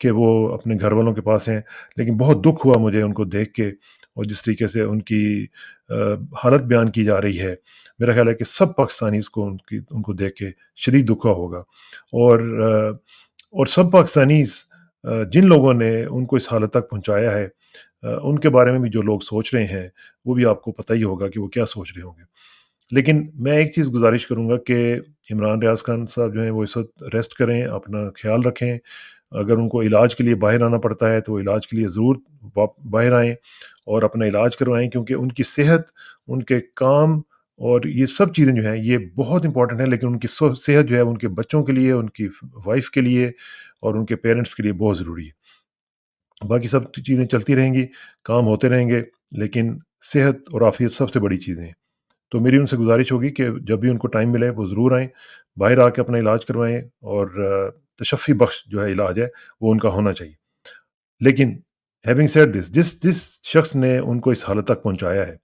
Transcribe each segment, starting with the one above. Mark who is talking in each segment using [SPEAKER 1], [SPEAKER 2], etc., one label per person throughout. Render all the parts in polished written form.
[SPEAKER 1] کہ وہ اپنے گھر والوں کے پاس ہیں، لیکن بہت دُکھ ہوا مجھے ان کو دیکھ کے، اور جس طریقے سے ان کی حالت بیان کی جا رہی ہے، میرا خیال ہے کہ سب پاکستانیز کو ان کو دیکھ کے شدید دُکھ ہوا ہوگا، اور اور سب پاکستانیز جن لوگوں نے ان کو اس حالت تک پہنچایا ہے، ان کے بارے میں بھی جو لوگ سوچ رہے ہیں، وہ بھی آپ کو پتہ ہی ہوگا کہ وہ کیا سوچ رہے ہوں گے۔ لیکن میں ایک چیز گزارش کروں گا کہ عمران ریاض خان صاحب جو ہیں وہ اس وقت ریسٹ کریں، اپنا خیال رکھیں، اگر ان کو علاج کے لیے باہر آنا پڑتا ہے تو وہ علاج کے لیے ضرور باہر آئیں اور اپنا علاج کروائیں، کیونکہ ان کی صحت، ان کے کام اور یہ سب چیزیں جو ہیں یہ بہت امپورٹنٹ ہیں، لیکن ان کی صحت جو ہے ان کے بچوں کے لیے، ان کی وائف کے لیے اور ان کے پیرنٹس کے لیے بہت ضروری ہے۔ باقی سب چیزیں چلتی رہیں گی، کام ہوتے رہیں گے، لیکن صحت اور عافیت سب سے بڑی چیزیں ہیں۔ تو میری ان سے گزارش ہوگی کہ جب بھی ان کو ٹائم ملے وہ ضرور آئیں، باہر آ کے اپنا علاج کروائیں، اور تشفی بخش جو ہے علاج ہے وہ ان کا ہونا چاہیے۔ لیکن ہیونگ سیڈ دس، جس شخص نے ان کو اس حالت تک پہنچایا ہے،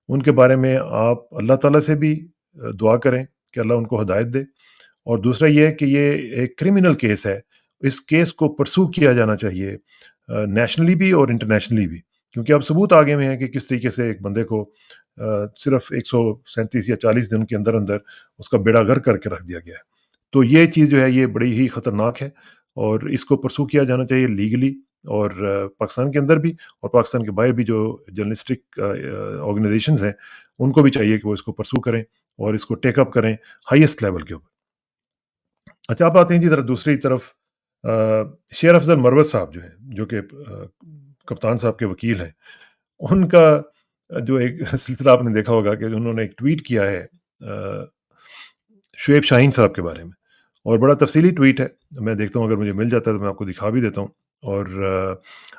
[SPEAKER 1] ان کے بارے میں آپ اللہ تعالیٰ سے بھی دعا کریں کہ اللہ ان کو ہدایت دے، اور دوسرا یہ ہے کہ یہ ایک کرمنل کیس ہے، اس کیس کو پرسو کیا جانا چاہیے نیشنلی بھی اور انٹرنیشنلی بھی، کیونکہ اب ثبوت آگے میں ہے کہ کس طریقے سے ایک بندے کو صرف 137 یا 40 دن کے اندر اندر اس کا بیڑا غرق کر کے رکھ دیا گیا ہے۔ تو یہ چیز جو ہے یہ بڑی ہی خطرناک ہے، اور اس کو پرسو کیا جانا چاہیے لیگلی، اور پاکستان کے اندر بھی اور پاکستان کے باہر بھی جو جرنلسٹک آرگنائزیشنز ہیں، ان کو بھی چاہیے کہ وہ اس کو پرسو کریں اور اس کو ٹیک اپ کریں ہائیسٹ لیول کے اوپر۔ اچھا، آپ آتے ہیں جی ذرا دوسری طرف، شیر افضل مروت صاحب جو ہیں، جو کہ کپتان صاحب کے وکیل ہیں، ان کا جو ایک سلسلہ آپ نے دیکھا ہوگا کہ انہوں نے ایک ٹویٹ کیا ہے شعیب شاہین صاحب کے بارے میں، اور بڑا تفصیلی ٹویٹ ہے، میں دیکھتا ہوں اگر مجھے مل جاتا ہے تو میں آپ کو دکھا بھی دیتا ہوں، اور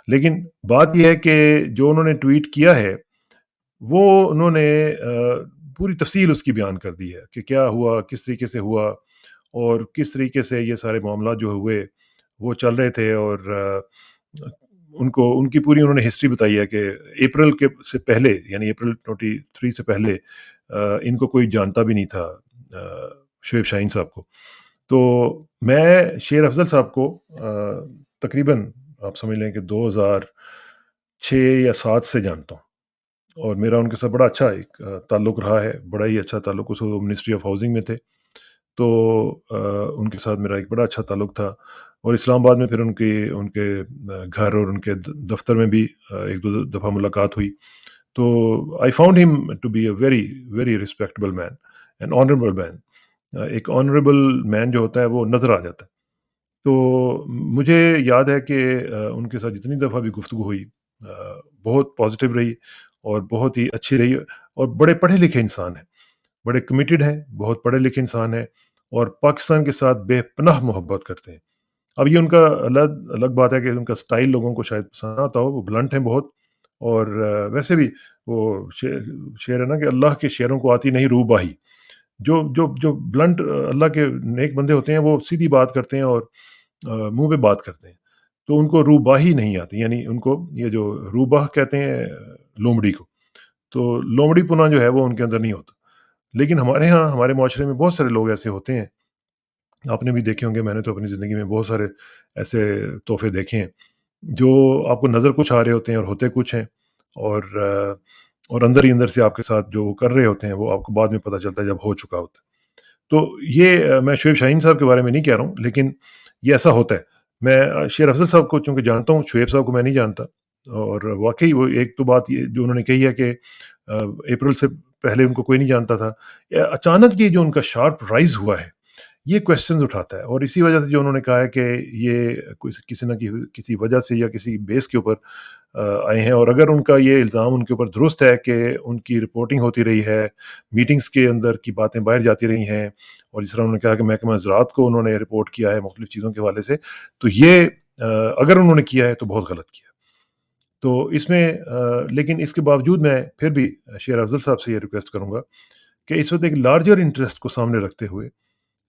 [SPEAKER 1] لیکن بات یہ ہے کہ جو انہوں نے ٹویٹ کیا ہے وہ انہوں نے پوری تفصیل اس کی بیان کر دی ہے کہ کیا ہوا، کس طریقے سے ہوا، اور کس طریقے سے یہ سارے معاملات جو ہوئے وہ چل رہے تھے، اور ان کی پوری انہوں نے ہسٹری بتائی ہے کہ اپریل کے سے پہلے، یعنی اپریل 23 سے پہلے ان کو کوئی جانتا بھی نہیں تھا، شعیب شاہین صاحب کو۔ تو میں شیر افضل صاحب کو تقریباً آپ سمجھ لیں کہ 2006 یا 7 سے جانتا ہوں، اور میرا ان کے ساتھ بڑا اچھا ایک تعلق رہا ہے، بڑا ہی اچھا تعلق، اس وقت منسٹری آف ہاؤسنگ میں تھے، تو ان کے ساتھ میرا ایک بڑا اچھا تعلق تھا، اور اسلام آباد میں پھر ان کے گھر اور ان کے دفتر میں بھی ایک دو دفعہ ملاقات ہوئی، تو I found him to be a very very respectable man and honourable man. ایک آنریبل مین جو ہوتا ہے وہ نظر آ جاتا ہے، تو مجھے یاد ہے کہ ان کے ساتھ جتنی دفعہ بھی گفتگو ہوئی بہت پازیٹیو رہی اور بہت ہی اچھی رہی، اور بڑے پڑھے لکھے انسان ہیں، بڑے کمیٹڈ ہیں، بہت پڑھے لکھے انسان ہیں، اور پاکستان کے ساتھ بے پناہ محبت کرتے ہیں۔ اب یہ ان کا الگ الگ بات ہے کہ ان کا سٹائل لوگوں کو شاید پسند نہ آتا ہو، وہ بلنٹ ہیں بہت، اور ویسے بھی وہ شعر ہے نا کہ اللہ کے شعروں کو آتی نہیں روباہی، جو بلنٹ اللہ کے نیک بندے ہوتے ہیں وہ سیدھی بات کرتے ہیں اور منہ پہ بات کرتے ہیں، تو ان کو روباہی نہیں آتی، یعنی ان کو یہ جو روباہ کہتے ہیں لومڑی کو، تو لومڑی پنا جو ہے وہ ان کے اندر نہیں ہوتا۔ لیکن ہمارے ہاں ہمارے معاشرے میں بہت سارے لوگ ایسے ہوتے ہیں، آپ نے بھی دیکھے ہوں گے، میں نے تو اپنی زندگی میں بہت سارے ایسے تحفے دیکھے ہیں، جو آپ کو نظر کچھ آ رہے ہوتے ہیں اور ہوتے کچھ ہیں، اور اور اندر ہی اندر سے آپ کے ساتھ جو وہ کر رہے ہوتے ہیں وہ آپ کو بعد میں پتہ چلتا ہے جب ہو چکا ہوتا ہے۔ تو یہ میں شعیب شاہین صاحب کے بارے میں نہیں کہہ رہا ہوں، لیکن یہ ایسا ہوتا ہے۔ میں شیر افضل صاحب کو چونکہ جانتا ہوں، شعیب صاحب کو میں نہیں جانتا، اور واقعی وہ ایک تو بات یہ جو انہوں نے کہی ہے کہ اپریل سے پہلے ان کو کوئی نہیں جانتا تھا، اچانک یہ جو ان کا شارپ رائز ہوا ہے یہ کویسچنز اٹھاتا ہے، اور اسی وجہ سے جو انہوں نے کہا ہے کہ یہ کسی نہ کسی وجہ سے یا کسی بیس کے اوپر آئے ہیں، اور اگر ان کا یہ الزام ان کے اوپر درست ہے کہ ان کی رپورٹنگ ہوتی رہی ہے، میٹنگز کے اندر کی باتیں باہر جاتی رہی ہیں، اور جس طرح انہوں نے کہا کہ محکمہ زراعت کو انہوں نے رپورٹ کیا ہے مختلف چیزوں کے حوالے سے، تو یہ اگر انہوں نے کیا ہے تو بہت غلط کیا۔ تو اس میں لیکن اس کے باوجود میں پھر بھی شیر افضل صاحب سے یہ ریکویسٹ کروں گا کہ اس وقت ایک لارجر انٹرسٹ کو سامنے رکھتے ہوئے،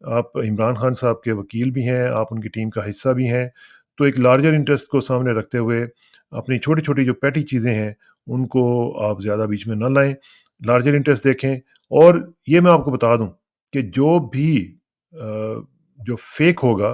[SPEAKER 1] آپ عمران خان صاحب کے وکیل بھی ہیں، آپ ان کی ٹیم کا حصہ بھی ہیں، تو ایک لارجر انٹرسٹ کو سامنے رکھتے ہوئے اپنی چھوٹی چھوٹی جو پیٹی چیزیں ہیں ان کو آپ زیادہ بیچ میں نہ لائیں، لارجر انٹرسٹ دیکھیں، اور یہ میں آپ کو بتا دوں کہ جو بھی جو فیک ہوگا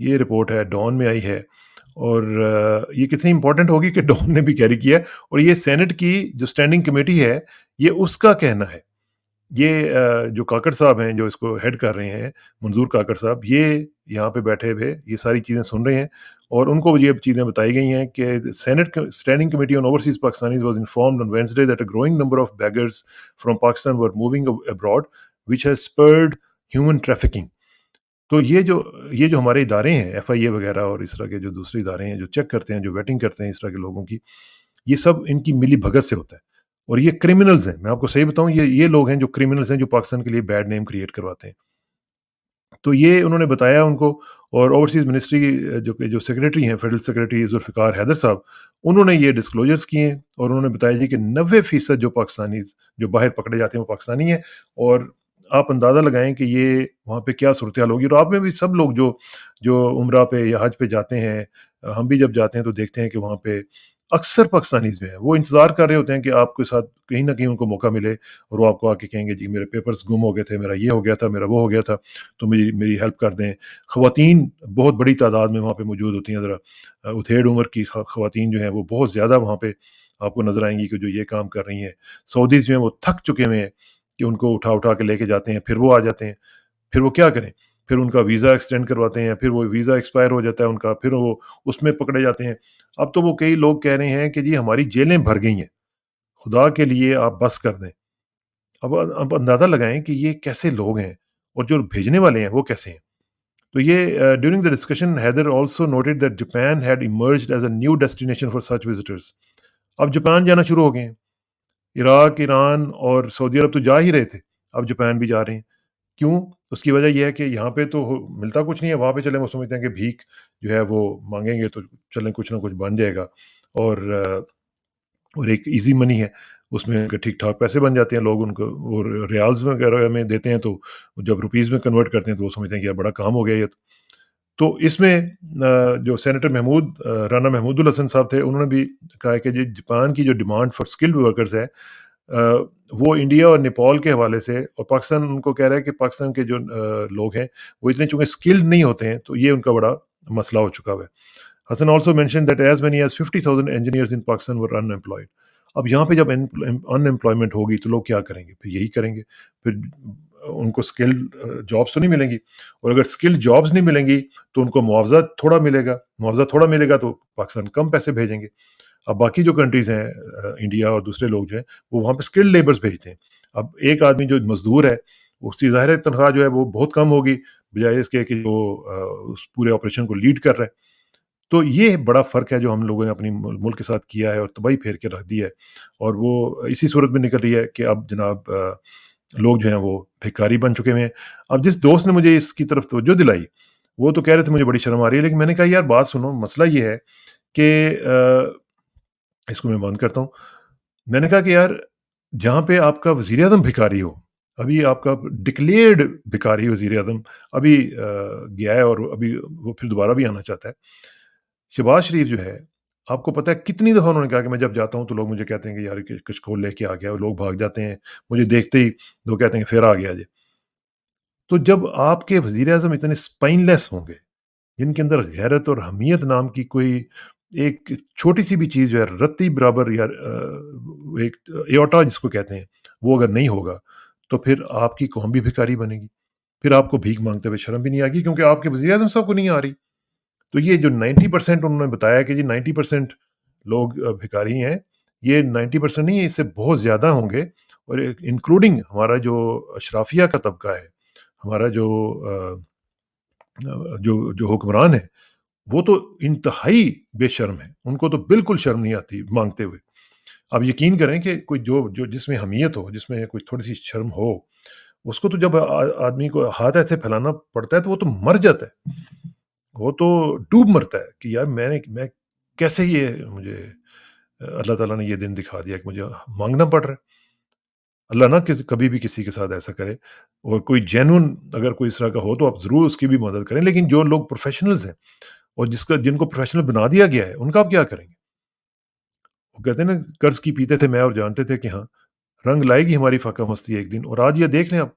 [SPEAKER 1] یہ رپورٹ ہے، ڈان میں آئی ہے، اور یہ کتنی امپورٹنٹ ہوگی کہ ڈان نے بھی کیری کیا ہے، اور یہ سینٹ کی جو اسٹینڈنگ کمیٹی ہے، یہ اس کا کہنا ہے۔ یہ جو کاکڑ صاحب ہیں جو اس کو ہیڈ کر رہے ہیں، منظور کاکڑ صاحب، یہ یہاں پہ بیٹھے ہوئے یہ ساری چیزیں سن رہے ہیں، اور ان کو یہ چیزیں بتائی گئی ہیں کہ senate standing committee on overseas Pakistanis was informed on Wednesday that a growing number of beggars from Pakistan were moving abroad which has spurred human trafficking. تو یہ جو ہمارے ادارے ہیں، ایف آئی اے وغیرہ اور اس طرح کے جو دوسرے ادارے ہیں جو چیک کرتے ہیں، جو ویٹنگ کرتے ہیں اس طرح کے لوگوں کی، یہ سب ان کی ملی بھگت سے ہوتا ہے، اور یہ کرمنلز ہیں۔ میں آپ کو صحیح بتاؤں، یہ لوگ ہیں جو کرمنلز ہیں، جو پاکستان کے لیے بیڈ نیم کریٹ کرواتے ہیں۔ تو یہ انہوں نے بتایا ان کو، اور اوورسیز منسٹری جو سیکریٹری ہیں، فیڈرل سیکریٹری ذوالفقار حیدر صاحب، انہوں نے یہ ڈسکلوجرز کیے ہیں، اور انہوں نے بتایا جی کہ 90% جو پاکستانی جو باہر پکڑے جاتے ہیں وہ پاکستانی ہیں، اور آپ اندازہ لگائیں کہ یہ وہاں پہ کیا صورتحال ہوگی۔ اور آپ میں بھی سب لوگ جو عمرہ پہ یا حج پہ جاتے ہیں، ہم بھی جب جاتے ہیں تو دیکھتے ہیں کہ وہاں پہ اکثر پاکستانیز جو ہیں وہ انتظار کر رہے ہوتے ہیں کہ آپ کے ساتھ کہیں نہ کہیں ان کو موقع ملے، اور وہ آپ کو آ کے کہیں گے جی میرے پیپرز گم ہو گئے تھے، میرا یہ ہو گیا تھا، میرا وہ ہو گیا تھا، تو میری ہیلپ کر دیں۔ خواتین بہت بڑی تعداد میں وہاں پہ موجود ہوتی ہیں، ذرا اتھیڑ عمر کی خواتین جو ہیں وہ بہت زیادہ وہاں پہ آپ کو نظر آئیں گی کہ جو یہ کام کر رہی ہیں۔ سعودیز جو ہیں وہ تھک چکے ہوئے ہیں کہ ان کو اٹھا اٹھا کے لے کے جاتے ہیں، پھر وہ آ جاتے ہیں، پھر وہ کیا کریں، پھر ان کا ویزا ایکسٹینڈ کرواتے ہیں، پھر وہ ویزا ایکسپائر ہو جاتا ہے ان کا، پھر وہ اس میں پکڑے جاتے ہیں۔ اب تو وہ کئی لوگ کہہ رہے ہیں کہ جی ہماری جیلیں بھر گئی ہیں، خدا کے لیے آپ بس کر دیں۔ اب اندازہ لگائیں کہ یہ کیسے لوگ ہیں، اور جو بھیجنے والے ہیں وہ کیسے ہیں۔ تو یہ during the discussion Haider also noted that Japan had emerged as a new destination for such visitors. اب جاپان جانا شروع ہو گئے ہیں، عراق، ایران اور سعودی عرب تو جا ہی رہے تھے، اب جاپان بھی جا رہے ہیں۔ کیوں؟ اس کی وجہ یہ ہے کہ یہاں پہ تو ملتا کچھ نہیں ہے، وہاں پہ چلیں وہ سمجھتے ہیں کہ بھیک جو ہے وہ مانگیں گے تو چلیں کچھ نہ کچھ بن جائے گا، اور اور ایک ایزی منی ہے، اس میں کہ ٹھیک ٹھاک پیسے بن جاتے ہیں، لوگ ان کو اور ریالز وغیرہ میں دیتے ہیں، تو جب روپیز میں کنورٹ کرتے ہیں تو وہ سمجھتے ہیں کہ یار بڑا کام ہو گیا یہ تو اس میں جو سینیٹر رانا محمود الحسن صاحب تھے، انہوں نے بھی کہا کہ جاپان کی جو ڈیمانڈ فار اسکلڈ ورکرز ہے، وہ انڈیا اور نیپال کے حوالے سے، اور پاکستان ان کو کہہ رہا ہے کہ پاکستان کے جو لوگ ہیں وہ اتنے چونکہ اسکلڈ نہیں ہوتے ہیں، تو یہ ان کا بڑا مسئلہ ہو چکا ہوا ہے۔ Hassan also mention that as many as 50,000 engineers in Pakistan were unemployed. اب یہاں پہ جب ان امپلائمنٹ ہوگی تو لوگ کیا کریں گے؟ پھر یہی کریں گے، پھر ان کو اسکل جابس تو نہیں ملیں گی، اور اگر اسکل جابس نہیں ملیں گی تو ان کو معاوضہ تھوڑا ملے گا، تو پاکستان کم پیسے بھیجیں گے۔ اب باقی جو کنٹریز ہیں، انڈیا اور دوسرے لوگ جو ہیں وہ وہاں پہ اسکل لیبرز بھیجتے ہیں۔ اب ایک آدمی جو مزدور ہے اس کی ظاہر تنخواہ جو ہے وہ بہت کم ہوگی، بجائے اس کے کہ جو اس پورے آپریشن کو لیڈ کر رہا ہے۔ تو یہ بڑا فرق ہے جو ہم لوگوں نے اپنی ملک کے ساتھ کیا ہے، اور تباہی پھیر کے رکھ دی ہے، اور وہ اسی صورت میں نکل رہی ہے کہ اب جناب لوگ جو ہیں وہ بھکاری بن چکے ہوئے ہیں۔ اب جس دوست نے مجھے اس کی طرف توجہ دلائی، وہ تو کہہ رہے تھے مجھے بڑی شرم آ رہی ہے، لیکن میں نے کہا یار بات سنو، مسئلہ یہ ہے کہ اس کو میں بند کرتا ہوں۔ میں نے کہا کہ یار جہاں پہ آپ کا وزیر اعظم بھکاری ہو، ابھی آپ کا ڈکلیئرڈ بھکاری وزیر اعظم ابھی گیا ہے، اور ابھی وہ پھر دوبارہ بھی آنا چاہتا ہے، شہباز شریف جو ہے، آپ کو پتہ ہے کتنی دفعہ انہوں نے کہا کہ میں جب جاتا ہوں تو لوگ مجھے کہتے ہیں کہ یار کچھ کھول لے کے آ گیا، اور لوگ بھاگ جاتے ہیں مجھے دیکھتے ہی، لوگ کہتے ہیں کہ پھر آ گیا جی۔ تو جب آپ کے وزیر اعظم اتنے اسپائن لیس ہوں گے، جن کے اندر غیرت اور حمیت نام کی کوئی ایک چھوٹی سی بھی چیز جو ہے رتی برابر، یا ایک ایوٹا جس کو کہتے ہیں، وہ اگر نہیں ہوگا تو پھر آپ کی قوم بھی بھکاری بنے گی، پھر آپ کو بھیک مانگتے ہوئے شرم بھی نہیں آئے گی، کیونکہ آپ کے وزیر اعظم صاحب کو نہیں آ رہی۔ تو یہ جو 90% انہوں نے بتایا کہ جی 90% لوگ بھکاری ہیں، یہ 90% نہیں ہے، اس سے بہت زیادہ ہوں گے، اور انکلوڈنگ ہمارا جو اشرافیہ کا طبقہ ہے، ہمارا جو حکمران ہے، وہ تو انتہائی بے شرم ہے، ان کو تو بالکل شرم نہیں آتی مانگتے ہوئے۔ آپ یقین کریں کہ کوئی جو جس میں حمیت ہو، جس میں کوئی تھوڑی سی شرم ہو، اس کو تو جب آدمی کو ہاتھ ایسے پھیلانا پڑتا ہے تو وہ تو مر جاتا ہے، وہ تو ڈوب مرتا ہے کہ یار میں کیسے یہ مجھے اللہ تعالیٰ نے یہ دن دکھا دیا کہ مجھے مانگنا پڑ رہا ہے۔ اللہ نہ کبھی بھی کسی کے ساتھ ایسا کرے، اور کوئی جینون اگر کوئی اس طرح کا ہو تو آپ ضرور اس کی بھی مدد کریں، لیکن جو لوگ پروفیشنلز ہیں اور جن کو پروفیشنل بنا دیا گیا ہے، ان کا آپ کیا کریں گے؟ وہ کہتے ہیں نا، قرض کی پیتے تھے میں اور جانتے تھے کہ ہاں رنگ لائے گی ہماری فاقہ مستی ایک دن، اور آج یہ دیکھ لیں آپ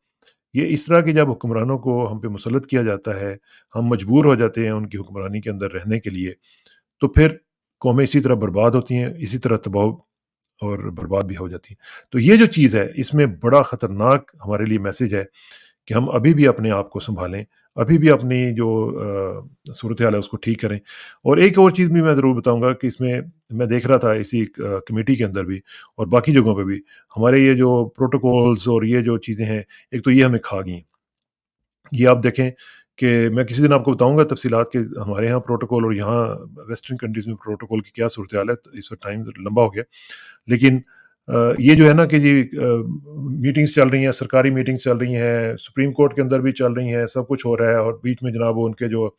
[SPEAKER 1] یہ اس طرح کے جب حکمرانوں کو ہم پہ مسلط کیا جاتا ہے، ہم مجبور ہو جاتے ہیں ان کی حکمرانی کے اندر رہنے کے لیے، تو پھر قومیں اسی طرح برباد ہوتی ہیں، اسی طرح تباہ اور برباد بھی ہو جاتی ہیں۔ تو یہ جو چیز ہے، اس میں بڑا خطرناک ہمارے لیے میسج ہے کہ ہم ابھی بھی اپنے آپ کو سنبھالیں، ابھی بھی اپنی جو صورتحال ہے اس کو ٹھیک کریں۔ اور ایک اور چیز بھی میں ضرور بتاؤں گا کہ اس میں دیکھ رہا تھا اسی کمیٹی کے اندر بھی اور باقی جگہوں پہ بھی، ہمارے یہ جو پروٹوکولز اور یہ جو چیزیں ہیں، ایک تو یہ ہمیں کھا گئی ہیں۔ یہ آپ دیکھیں کہ میں کسی دن آپ کو بتاؤں گا تفصیلات کہ ہمارے یہاں پروٹوکول اور یہاں ویسٹرن کنٹریز میں پروٹوکول کی کیا صورتحال ہے، اس وقت ٹائم لمبا ہو گیا، لیکن یہ جو ہے نا کہ جی میٹنگز چل رہی ہیں، سرکاری میٹنگز چل رہی ہیں، سپریم کورٹ کے اندر بھی چل رہی ہیں، سب کچھ ہو رہا ہے، اور بیچ میں جناب وہ ان کے جو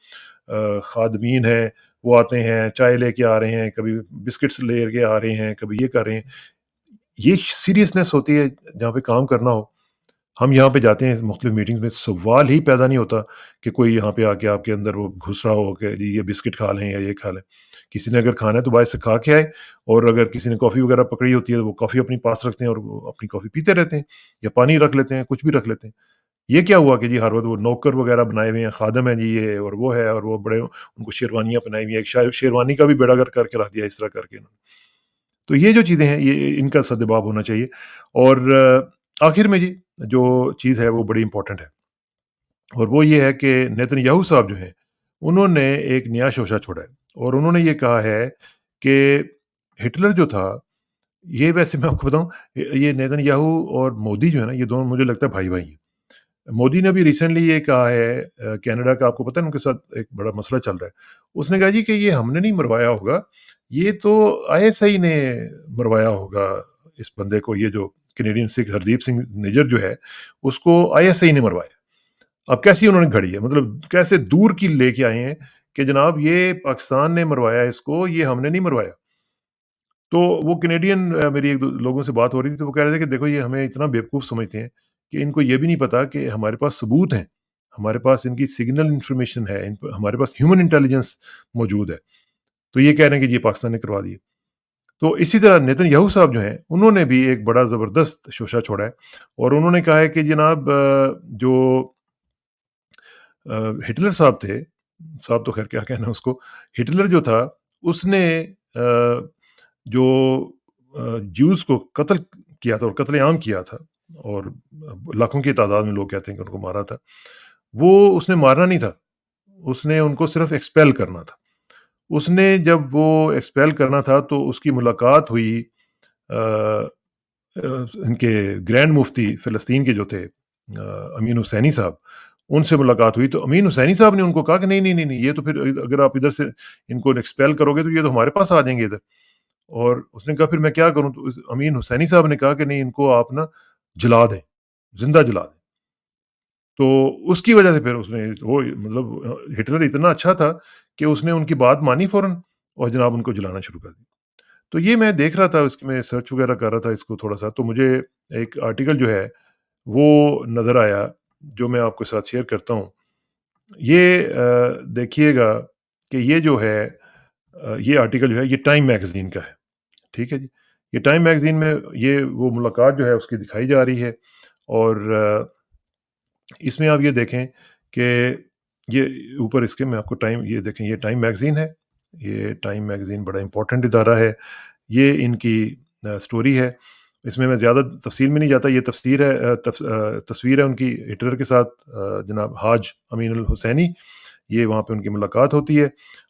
[SPEAKER 1] خادمین ہیں وہ آتے ہیں، چائے لے کے آ رہے ہیں، کبھی بسکٹس لے کے آ رہے ہیں، کبھی یہ کر رہے ہیں۔ یہ سیریسنس ہوتی ہے جہاں پہ کام کرنا ہو، ہم یہاں پہ جاتے ہیں مختلف میٹنگز میں، سوال ہی پیدا نہیں ہوتا کہ کوئی یہاں پہ آ کے آپ کے اندر وہ گھس رہا ہو کہ جی یہ بسکٹ کھا لیں یا یہ کھا لیں۔ کسی نے اگر کھانا ہے تو باہر سے کھا کے آئے، اور اگر کسی نے کافی وغیرہ پکڑی ہوتی ہے تو وہ کافی اپنی پاس رکھتے ہیں اور وہ اپنی کافی پیتے رہتے ہیں، یا پانی رکھ لیتے ہیں، کچھ بھی رکھ لیتے ہیں۔ یہ کیا ہوا کہ جی ہر وقت وہ نوکر وغیرہ بنائے ہوئے ہیں، خادم ہیں جی یہ اور وہ ہے، اور وہ بڑے ان کو شیروانیاں پہنائی ہوئی ہیں، ایک شیروانی کا بھی بیڑا گرک کر کے رکھ دیا اس طرح کر کے انہوں نے۔ تو یہ جو چیزیں ہیں یہ ان کا سدباب ہونا چاہیے۔ اور آخر میں جی جو چیز ہے وہ بڑی امپورٹنٹ ہے، اور وہ یہ ہے کہ نیتن یاہو صاحب جو ہیں انہوں نے ایک نیا شوشہ چھوڑا ہے، اور انہوں نے یہ کہا ہے کہ ہٹلر جو تھا، یہ ویسے میں آپ کو بتاؤں، یہ نیتن یاہو اور مودی جو ہے نا، یہ دونوں مجھے لگتا ہے بھائی بھائی ہیں۔ مودی نے بھی ریسنٹلی یہ کہا ہے، کینیڈا کا آپ کو پتہ ہے ان کے ساتھ ایک بڑا مسئلہ چل رہا ہے، اس نے کہا جی کہ یہ ہم نے نہیں مروایا ہوگا، یہ تو آئی ایس آئی نے مروایا ہوگا اس بندے کو، یہ جو کینیڈین سکھ ہردیپ سنگھ نجر جو ہے اس کو آئی ایس آئی نے مروایا۔ اب کیسی انہوں نے گھڑی ہے، مطلب کیسے دور کی لے کے آئے ہیں کہ جناب یہ پاکستان نے مروایا اس کو، یہ ہم نے نہیں مروایا۔ تو وہ کینیڈین میری ایک دو لوگوں سے بات ہو رہی تھی، تو وہ کہہ رہے تھے کہ دیکھو یہ ہمیں اتنا بیوقوف سمجھتے ہیں کہ ان کو یہ بھی نہیں پتا کہ ہمارے پاس ثبوت ہیں، ہمارے پاس ان کی سگنل انفارمیشن ہے، ہمارے پاس ہیومن انٹیلیجنس موجود ہے، تو یہ کہہ رہے ہیں کہ یہ پاکستان نے کروا دیے۔ تو اسی طرح نیتن یاہو صاحب جو ہیں انہوں نے بھی ایک بڑا زبردست شوشہ چھوڑا ہے، اور انہوں نے کہا ہے کہ جناب جو ہٹلر صاحب تھے، صاحب تو خیر کیا کہنا اس کو، ہٹلر جو تھا اس نے جو جیوز کو قتل کیا تھا اور قتل عام کیا تھا، اور لاکھوں کی تعداد میں لوگ کہتے ہیں کہ ان کو مارا تھا، وہ اس نے مارنا نہیں تھا، اس نے ان کو صرف ایکسپیل کرنا تھا۔ اس نے جب وہ ایکسپیل کرنا تھا تو اس کی ملاقات ہوئی ان کے گرینڈ مفتی فلسطین کے جو تھے امین حسینی صاحب، ان سے ملاقات ہوئی، تو امین حسینی صاحب نے ان کو کہا کہ نہیں نہیں نہیں نہیں، یہ تو پھر اگر آپ ادھر سے ان کو ایکسپیل کرو گے تو یہ تو ہمارے پاس آ جائیں گے ادھر۔ اور اس نے کہا پھر میں کیا کروں، تو امین حسینی صاحب نے کہا کہ نہیں، ان کو آپ نا جلا دیں، زندہ جلا دیں۔ تو اس کی وجہ سے پھر اس نے وہ مطلب ہٹلر اتنا اچھا تھا کہ اس نے ان کی بات مانی فوراً، اور جناب ان کو جلانا شروع کر دیا۔ تو یہ میں دیکھ رہا تھا، اس کی میں سرچ وغیرہ کر رہا تھا اس کو تھوڑا سا، تو مجھے ایک آرٹیکل جو ہے وہ نظر آیا جو میں آپ کے ساتھ شیئر کرتا ہوں۔ یہ دیکھیے گا کہ یہ جو ہے یہ آرٹیکل جو ہے یہ ٹائم میگزین کا ہے، ٹھیک ہے جی۔ یہ ٹائم میگزین میں یہ وہ ملاقات جو ہے اس کی دکھائی جا رہی ہے، اور اس میں آپ یہ دیکھیں کہ یہ اوپر اس کے میں آپ کو ٹائم، یہ دیکھیں یہ ٹائم میگزین ہے، یہ ٹائم میگزین بڑا امپورٹنٹ ادارہ ہے، یہ ان کی سٹوری ہے۔ اس میں زیادہ تفصیل میں نہیں جاتا، یہ تفسیر ہے تصویر ہے ان کی ہٹلر کے ساتھ، جناب حاج امین الحسینی، یہ وہاں پہ ان کی ملاقات ہوتی ہے،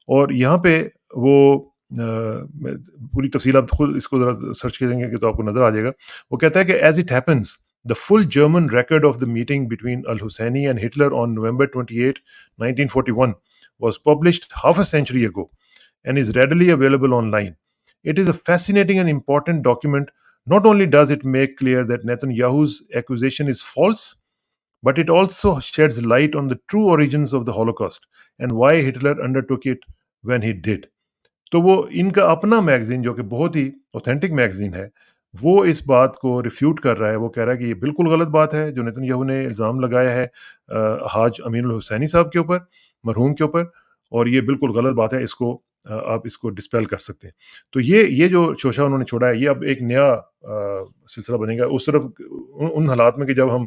[SPEAKER 1] اور یہاں پہ وہ پوری تفصیل آپ خود اس کو ذرا سرچ کریں گے کہ تو آپ کو نظر آ جائے گا۔ وہ کہتا ہے کہ as it happens the full German record of the meeting between al-Husseini and Hitler on November 28, 1941 was published half a century ago and is readily available online. It is a fascinating and important document. Not only does it make clear that Netanyahu's accusation is false, but it also sheds light on the true origins of the Holocaust and why Hitler undertook it when he did. تو وہ ان کا اپنا magazine جو کہ بہت ہی authentic magazine ہے، وہ اس بات کو ریفیوٹ کر رہا ہے، وہ کہہ رہا ہے کہ یہ بالکل غلط بات ہے جو نیتن یاہو نے الزام لگایا ہے حاج امین الحسینی صاحب کے اوپر، مرحوم کے اوپر، اور یہ بالکل غلط بات ہے، اس کو آپ اس کو ڈسپیل کر سکتے ہیں۔ تو یہ جو شوشہ انہوں نے چھوڑا ہے، یہ اب ایک نیا سلسلہ بنے گا اس طرف، ان حالات میں کہ جب ہم